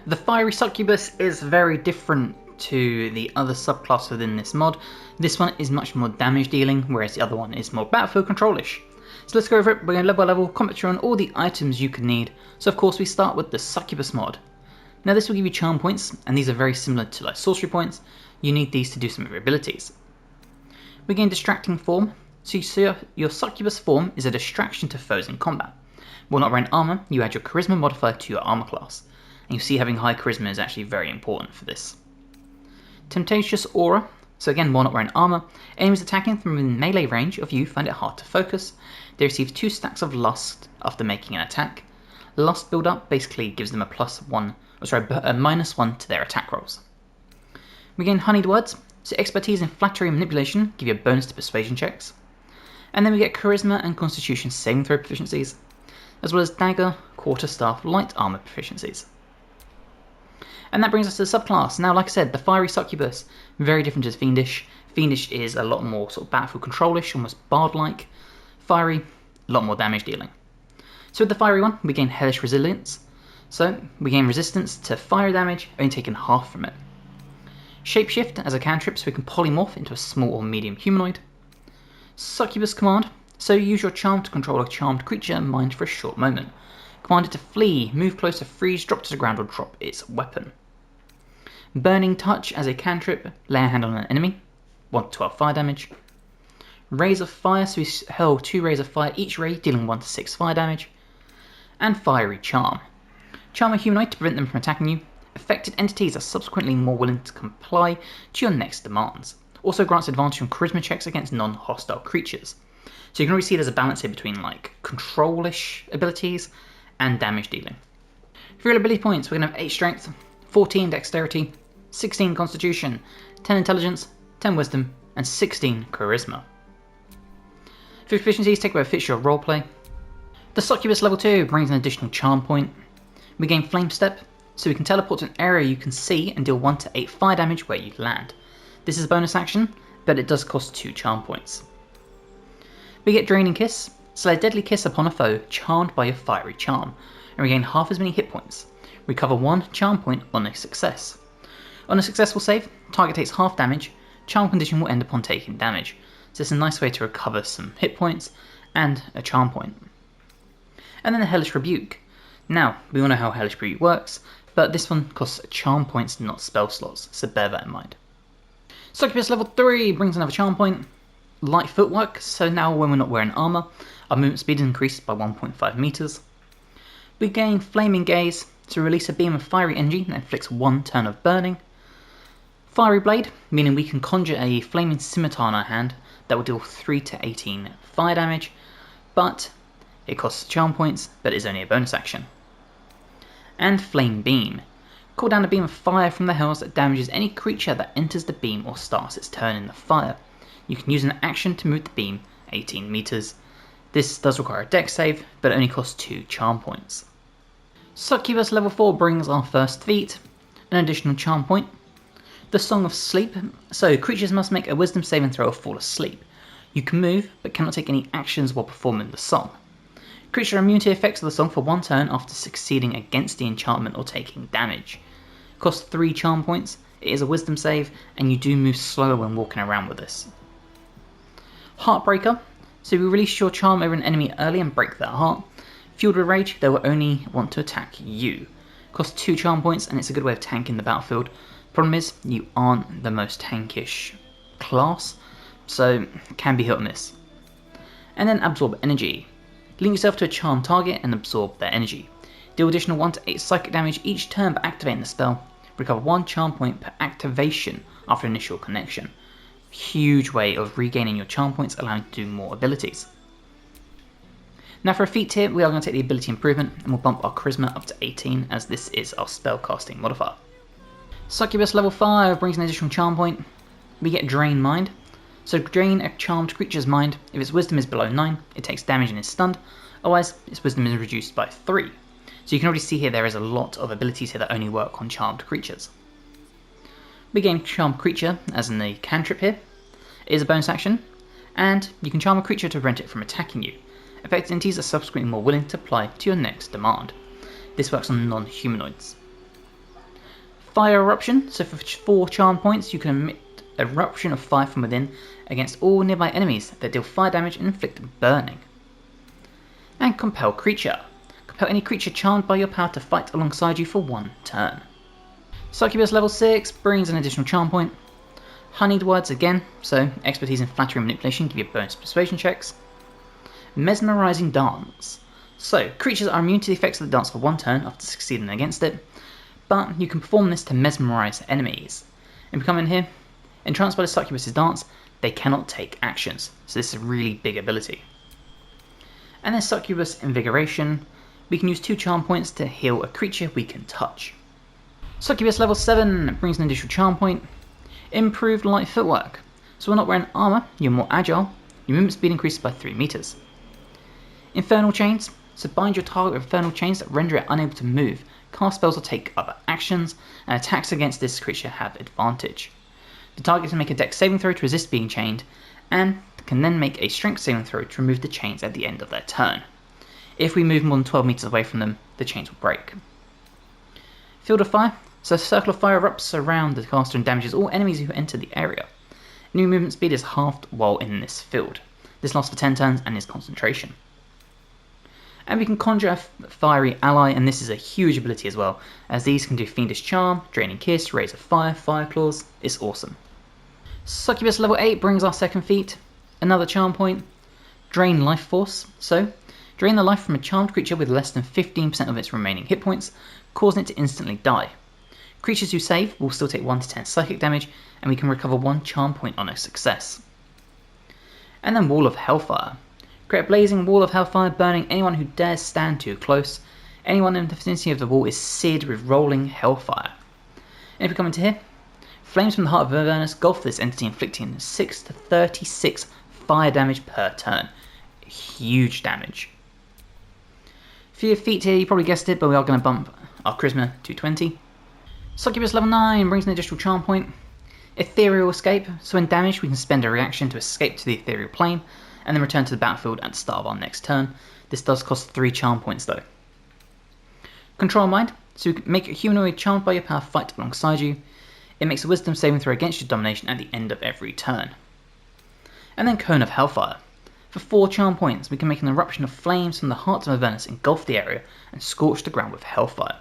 The Fiery Succubus is very different to the other subclass within this mod. This one is much more damage dealing, whereas the other one is more battlefield control-ish. So let's go over it. We're going level by level, commentary on all the items you can need. So of course we start with the Succubus mod. Now this will give you charm points, and these are very similar to like sorcery points. You need these to do some of your abilities. We gain distracting form. So you see your Succubus form is a distraction to foes in combat. While not wearing armor, you add your charisma modifier to your armor class. And you see having high charisma is actually very important for this. Temptatious aura. So again, while not wearing armor, enemies attacking from within melee range of you find it hard to focus. They receive 2 stacks of lust after making an attack. Lust build up basically gives them a -1 to their attack rolls. We gain honeyed words. So expertise in flattery and manipulation give you a bonus to persuasion checks. And then we get charisma and constitution saving throw proficiencies, as well as dagger, quarterstaff, light armor proficiencies. And that brings us to the subclass. Now, like I said, the Fiery Succubus, very different to Fiendish. Fiendish is a lot more sort of battlefield control-ish, almost bard-like. Fiery, a lot more damage dealing. So with the Fiery one, we gain Hellish Resilience. So we gain resistance to fire damage, only taking half from it. Shapeshift as a cantrip, so we can polymorph into a small or medium humanoid. Succubus command, so use your charm to control a charmed creature mind for a short moment. Command it to flee, move closer, freeze, drop to the ground, or drop its weapon. Burning touch as a cantrip, lay a hand on an enemy, 1 to 12 fire damage. Rays of fire, so we hurl 2 rays of fire, each ray dealing 1 to 6 fire damage. And fiery charm. Charm a humanoid to prevent them from attacking you. Affected entities are subsequently more willing to comply to your next demands. Also grants advantage on charisma checks against non-hostile creatures. So you can always see there's a balance here between like control-ish abilities and damage dealing. For your ability points, we're going to have 8 strength, 14 dexterity, 16 constitution, 10 intelligence, 10 wisdom, and 16 charisma. For efficiencies, take whatever fits your roleplay. The Succubus level 2 brings an additional charm point. We gain flame step, so we can teleport to an area you can see and deal 1 to 8 fire damage where you land. This is a bonus action, but it does cost 2 charm points. We get Draining Kiss, slay a deadly kiss upon a foe charmed by your fiery charm, and regain half as many hit points. Recover 1 charm point on a success. On a successful save, target takes half damage, charm condition will end upon taking damage, so it's a nice way to recover some hit points and a charm point. And then the Hellish Rebuke. Now, we all know how Hellish Rebuke works, but this one costs charm points, not spell slots, so bear that in mind. Succubus level 3 brings another charm point. Light footwork, so now when we're not wearing armor, our movement speed is increased by 1.5 meters. We gain Flaming Gaze, to release a beam of fiery energy that inflicts 1 turn of burning. Fiery Blade, meaning we can conjure a flaming scimitar in our hand that will deal 3 to 18 fire damage, but it costs charm points, but is only a bonus action. And Flame Beam. Call down a beam of fire from the hells that damages any creature that enters the beam or starts its turn in the fire. You can use an action to move the beam 18 meters. This does require a dex save, but it only costs 2 charm points. Succubus level 4 brings our first feat, an additional charm point. The Song of Sleep, so creatures must make a wisdom saving throw or fall asleep. You can move, but cannot take any actions while performing the song. Creatures are immune to the effects of the song for 1 turn after succeeding against the enchantment or taking damage. Costs 3 charm points, it is a wisdom save, and you do move slower when walking around with this. Heartbreaker, so you release your charm over an enemy early and break their heart. Fueled with rage, they will only want to attack you. Costs 2 charm points, and it's a good way of tanking the battlefield. Problem is, you aren't the most tankish class, so it can be hit or miss. And then Absorb Energy. Link yourself to a charmed target and absorb their energy. Deal additional 1 to 8 psychic damage each turn by activating the spell. Recover 1 charm point per activation after initial connection. Huge way of regaining your charm points, allowing you to do more abilities. Now for a feat here, we are going to take the ability improvement and we'll bump our charisma up to 18 as this is our spellcasting modifier. Succubus level 5 brings an additional charm point. We get Drain Mind. So drain a charmed creature's mind. If its wisdom is below 9, it takes damage and is stunned. Otherwise, its wisdom is reduced by 3. So you can already see here there is a lot of abilities here that only work on charmed creatures. We gain Charmed Creature, as in the cantrip here. It is a bonus action, and you can charm a creature to prevent it from attacking you. Affected entities are subsequently more willing to apply to your next demand. This works on non-humanoids. Fire Eruption, so for 4 charm points you can emit eruption of fire from within against all nearby enemies that deal fire damage and inflict burning. And Compel Creature. Compel any creature charmed by your power to fight alongside you for 1 turn. Succubus level 6 brings an additional charm point. Honeyed Words again, so expertise in flattery and manipulation give you bonus persuasion checks. Mesmerizing Dance. So creatures are immune to the effects of the dance for 1 turn after succeeding against it, but you can perform this to mesmerize enemies. If we come in here, entranced by the succubus's dance, they cannot take actions, so this is a really big ability. And then Succubus Invigoration, we can use 2 charm points to heal a creature we can touch. Succubus level 7 brings an additional charm point. Improved Light Footwork, so we're not wearing armour, you're more agile, your movement speed increases by 3 meters. Infernal Chains, so bind your target with infernal chains that render it unable to move, cast spells or take other actions, and attacks against this creature have advantage. The target can make a dex saving throw to resist being chained, and can then make a strength saving throw to remove the chains at the end of their turn. If we move more than 12 meters away from them, the chains will break. Field of Fire, so a circle of fire erupts around the caster and damages all enemies who enter the area. New movement speed is halved while in this field. This lasts for 10 turns and is concentration. And we can conjure a fiery ally, and this is a huge ability as well, as these can do Fiendish Charm, Draining Kiss, Rays of Fire, Fire Claws. It's awesome. Succubus level 8 brings our second feat. Another charm point. Drain Life Force, so drain the life from a charmed creature with less than 15% of its remaining hit points, causing it to instantly die. Creatures who save will still take 1 to 10 psychic damage, and we can recover 1 charm point on a success. And then Wall of Hellfire. Create a blazing wall of hellfire, burning anyone who dares stand too close. Anyone in the vicinity of the wall is seared with rolling hellfire. And if we come into here, flames from the heart of Avernus engulf this entity, inflicting 6 to 36 fire damage per turn. Huge damage. For your feat here, you probably guessed it, but we are going to bump our Charisma to 20. Succubus level 9 brings an additional charm point. Ethereal Escape, so when damaged we can spend a reaction to escape to the ethereal plane, and then return to the battlefield at the start of our next turn. This does cost 3 charm points though. Control Mind, so you can make a humanoid charmed by your power fight alongside you. It makes a wisdom saving throw against your domination at the end of every turn. And then Cone of Hellfire. For 4 charm points, we can make an eruption of flames from the heart of Avernus engulf the area and scorch the ground with hellfire.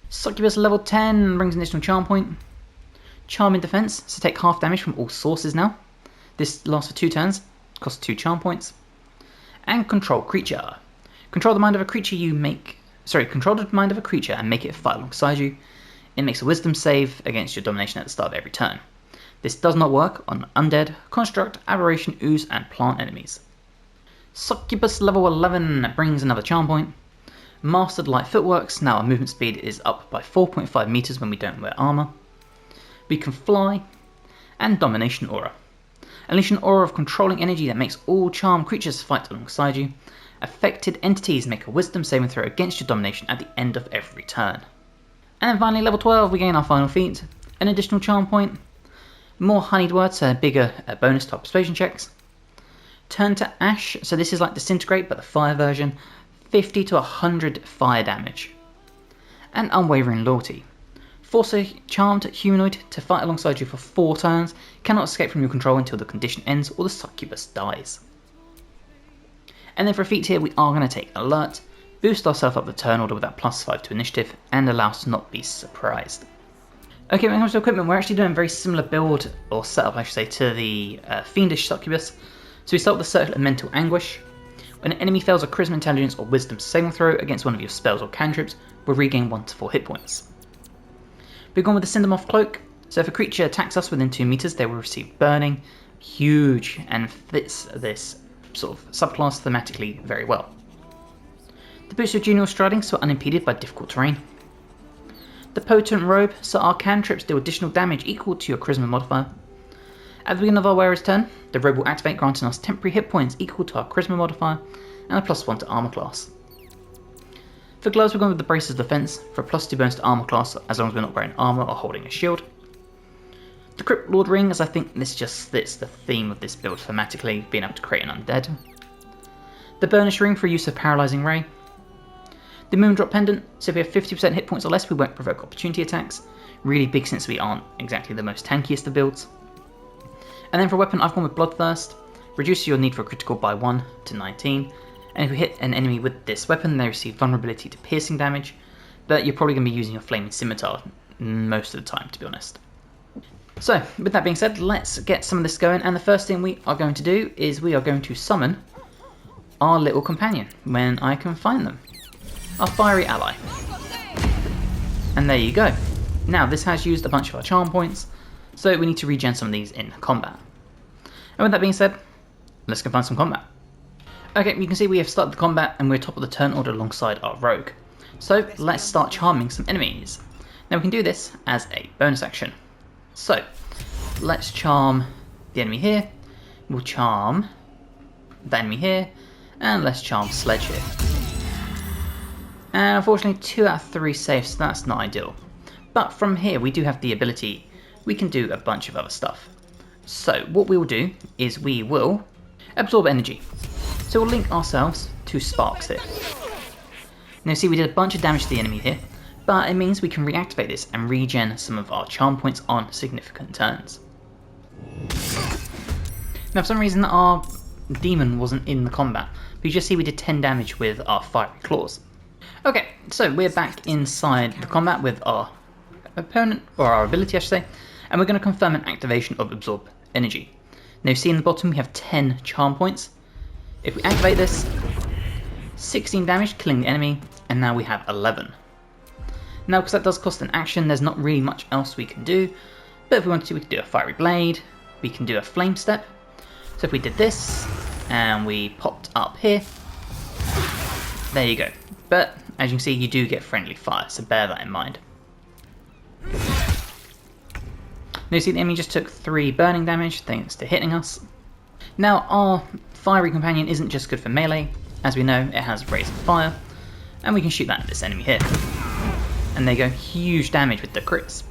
Succubus level 10 brings an additional charm point. Charm in Defense, so take half damage from all sources now. This lasts for 2 turns, costs 2 charm points. And Control Creature. Control the mind of a creature control the mind of a creature and make it fight alongside you. It makes a wisdom save against your domination at the start of every turn. This does not work on undead, construct, aberration, ooze, and plant enemies. Succubus level 11 brings another charm point. Mastered Light Footworks, now our movement speed is up by 4.5 meters when we don't wear armor. We can fly, and Domination Aura. Unleash an aura of controlling energy that makes all charmed creatures fight alongside you. Affected entities make a wisdom saving throw against your domination at the end of every turn. And then finally, level 12, we gain our final feat, an additional charm point. More honeyed words, so a bigger bonus to our persuasion checks. Turn to Ash, so this is like Disintegrate but the fire version, 50 to 100 fire damage. And Unwavering Loyalty. Force a charmed humanoid to fight alongside you for 4 turns, cannot escape from your control until the condition ends or the succubus dies. And then for a feat here, we are going to take Alert, boost ourselves up the turn order with that +5 to initiative, and allow us to not be surprised. Okay, when it comes to equipment, we're actually doing a very similar build, or setup I should say, to the Fiendish Succubus. So we start with the Circle of Mental Anguish. When an enemy fails a Charisma, Intelligence, or Wisdom saving throw against one of your spells or cantrips, we'll regain 1 to 4 hit points. We've gone with the Cindermoth Cloak, so if a creature attacks us within 2 meters, they will receive Burning, huge, and fits this sort of subclass thematically very well. The boost of Junior Striding, so unimpeded by difficult terrain. The Potent Robe, so our cantrips deal additional damage equal to your Charisma modifier. At the beginning of our wearer's turn, the robe will activate, granting us temporary hit points equal to our Charisma modifier, and a +1 to armor class. For gloves, we're going with the Braces of Defense for a +2 bonus to armor class as long as we're not wearing armor or holding a shield. The Crypt Lord Ring, as I think this just fits the theme of this build thematically, being able to create an undead. The Burnish Ring for use of Paralysing Ray. The Moon Drop Pendant, so if we have 50% hit points or less, we won't provoke opportunity attacks. Really big since we aren't exactly the most tankiest of builds. And then for a weapon, I've gone with Bloodthirst. Reduces your need for critical by 1 to 19. And if we hit an enemy with this weapon, they receive vulnerability to piercing damage. But you're probably going to be using your Flaming Scimitar most of the time, to be honest. So, with that being said, let's get some of this going. And the first thing we are going to do is we are going to summon our little companion when I can find them. Our fiery ally. And there you go. Now, this has used a bunch of our charm points, so we need to regen some of these in combat. And with that being said, let's go find some combat. Okay, you can see we have started the combat and we're top of the turn order alongside our rogue. So let's start charming some enemies. Now we can do this as a bonus action. So let's charm the enemy here, we'll charm the enemy here, and let's charm Sledge here. And unfortunately 2 out of 3 saves, so that's not ideal. But from here we do have the ability, we can do a bunch of other stuff. So what we will do is we will absorb energy. So we'll link ourselves to Sparks here. Now see we did a bunch of damage to the enemy here, but it means we can reactivate this and regen some of our charm points on significant turns. Now for some reason our demon wasn't in the combat, but you just see we did 10 damage with our Fiery Claws. Okay, so we're back inside the combat with our opponent, or our ability I should say, and we're going to confirm an activation of Absorb Energy. Now you see in the bottom we have 10 charm points. If we activate this, 16 damage killing the enemy, and now we have 11. Now because that does cost an action, there's not really much else we can do, but if we wanted to we could do a Fiery Blade, we can do a Flame Step. So if we did this, and we popped up here, there you go. But as you can see you do get friendly fire, so bear that in mind. Now you see the enemy just took 3 burning damage thanks to hitting us. Now our fiery companion isn't just good for melee, as we know it has Raise of Fire, and we can shoot that at this enemy here. And there you go, huge damage with the crits.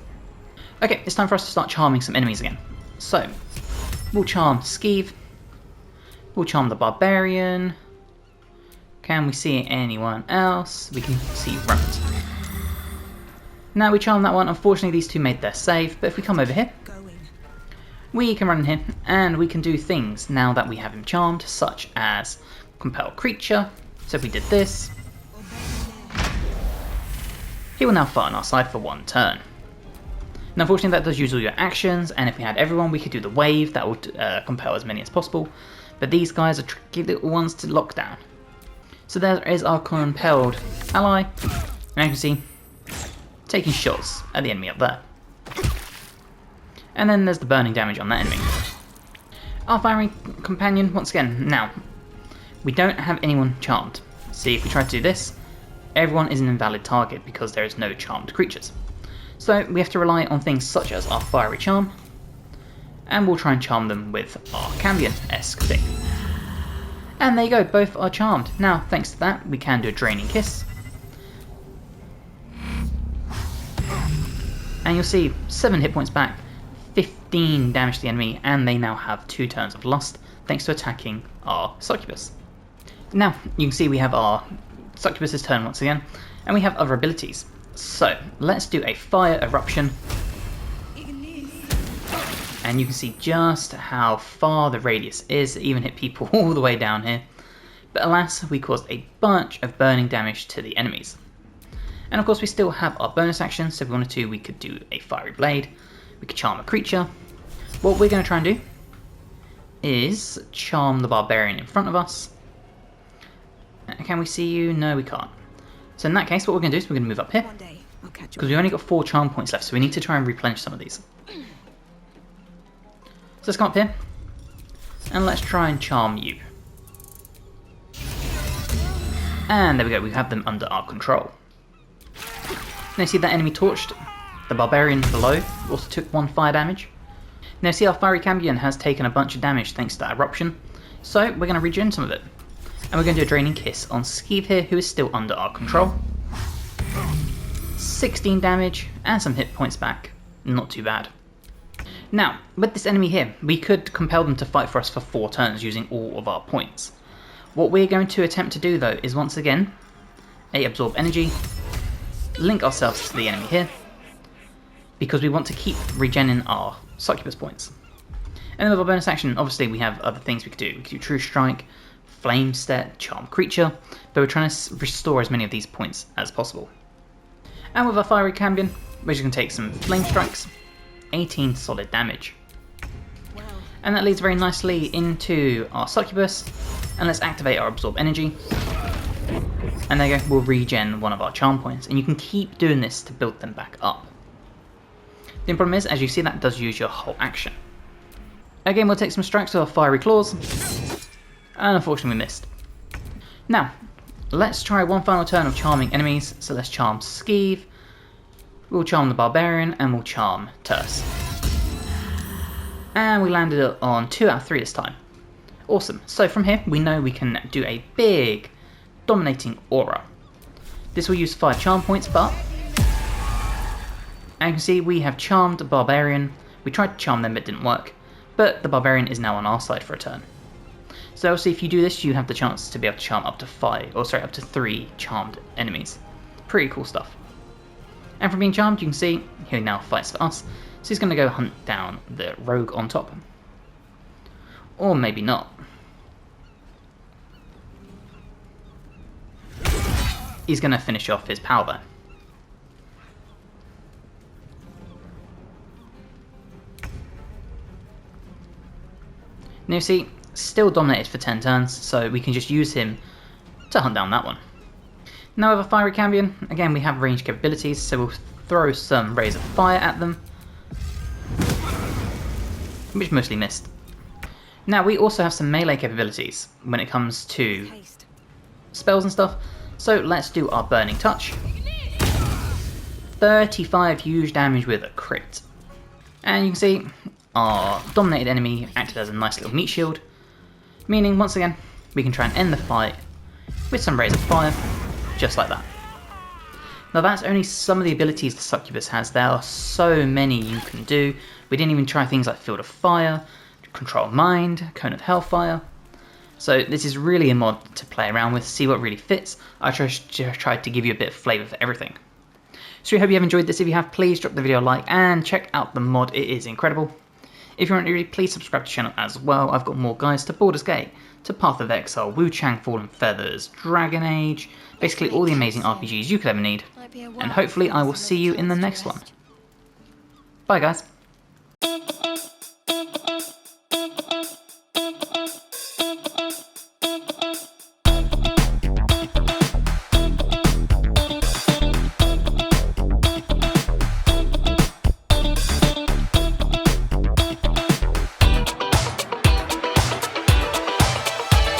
Okay, it's time for us to start charming some enemies again. So, we'll charm Skeeve, we'll charm the Barbarian, can we see anyone else? We can see Runt. Now we charm that one, unfortunately these two made their save, but if we come over here, we can run in here and we can do things now that we have him charmed, such as Compel Creature. So if we did this, he will now fight on our side for 1 turn. Now unfortunately that does use all your actions, and if we had everyone we could do the wave that would compel as many as possible, but these guys are tricky little ones to lock down. So there is our compelled ally, and you can see taking shots at the enemy up there. And then there's the burning damage on that enemy. Our fiery companion, once again, now, we don't have anyone charmed. See, if we try to do this, everyone is an invalid target because there is no charmed creatures. So we have to rely on things such as our fiery charm, and we'll try and charm them with our Cambion-esque thing. And there you go, both are charmed. Now, thanks to that, we can do a Draining Kiss. And you'll see 7 hit points back, 15 damage to the enemy, and they now have 2 turns of Lust thanks to attacking our Succubus. Now you can see we have our Succubus's turn once again, and we have other abilities. So let's do a Fire Eruption, and you can see just how far the radius is. It even hit people all the way down here, but alas we caused a bunch of burning damage to the enemies. And of course we still have our bonus action, so if we wanted to we could do a Fiery Blade, we could charm a creature. What we're going to try and do is charm the Barbarian in front of us. Can we see you? No, we can't. So in that case what we're going to do is we're going to move up here, because we've only got 4 charm points left, so we need to try and replenish some of these. So let's come up here and let's try and charm you. And there we go, we have them under our control. Now you see that enemy torched. The Barbarian below also took 1 fire damage. Now see our Fiery Cambion has taken a bunch of damage thanks to that eruption, so we're going to regen some of it. And we're going to do a Draining Kiss on Skeeve here, who is still under our control. 16 damage and some hit points back, not too bad. Now, with this enemy here, we could compel them to fight for us for 4 turns using all of our points. What we're going to attempt to do though is once again, Absorb Energy, link ourselves to the enemy here, because we want to keep regenerating our succubus points. And then with our bonus action, obviously we have other things we could do. We could do True Strike, Flame Step, Charm Creature, but we're trying to restore as many of these points as possible. And with our Fiery Champion, we're just going to take some Flame Strikes, 18 solid damage. Wow. And that leads very nicely into our Succubus, and let's activate our Absorb Energy. And there you go, we'll regen one of our charm points, and you can keep doing this to build them back up. The problem is, as you see, that does use your whole action. Again, we'll take some strikes with our Fiery Claws, and unfortunately we missed. Now, let's try one final turn of charming enemies, so let's charm Skeeve, we'll charm the Barbarian, and we'll charm Terse. And we landed it on 2 out of 3 this time. Awesome, so from here we know we can do a big dominating aura. This will use 5 charm points, but and you can see we have charmed Barbarian. We tried to charm them but it didn't work, but the Barbarian is now on our side for a turn. So obviously if you do this, you have the chance to be able to charm up to 3 charmed enemies. Pretty cool stuff. And from being charmed, you can see he now fights for us, so he's going to go hunt down the rogue on top. Or maybe not. He's going to finish off his power there. Now you see, still dominated for 10 turns, so we can just use him to hunt down that one. Now with a Fiery Champion, again we have range capabilities, so we'll throw some Rays of Fire at them, which mostly missed. Now we also have some melee capabilities when it comes to spells and stuff, so let's do our Burning Touch. 35 huge damage with a crit. And you can see our dominated enemy acted as a nice little meat shield, meaning once again we can try and end the fight with some Rays of Fire, just like that. Now that's only some of the abilities the Succubus has. There are so many you can do. We didn't even try things like Field of Fire, Control Mind, Cone of Hellfire. So this is really a mod to play around with, see what really fits. I tried to give you a bit of flavour for everything. So I hope you have enjoyed this. If you have, please drop the video a like and check out the mod, it is incredible. If you aren't already, please subscribe to the channel as well. I've got more guides to Baldur's Gate, to Path of Exile, Wu Chang Fallen Feathers, Dragon Age, basically all the amazing RPGs you could ever need. And hopefully I will see you in the next one. Bye guys.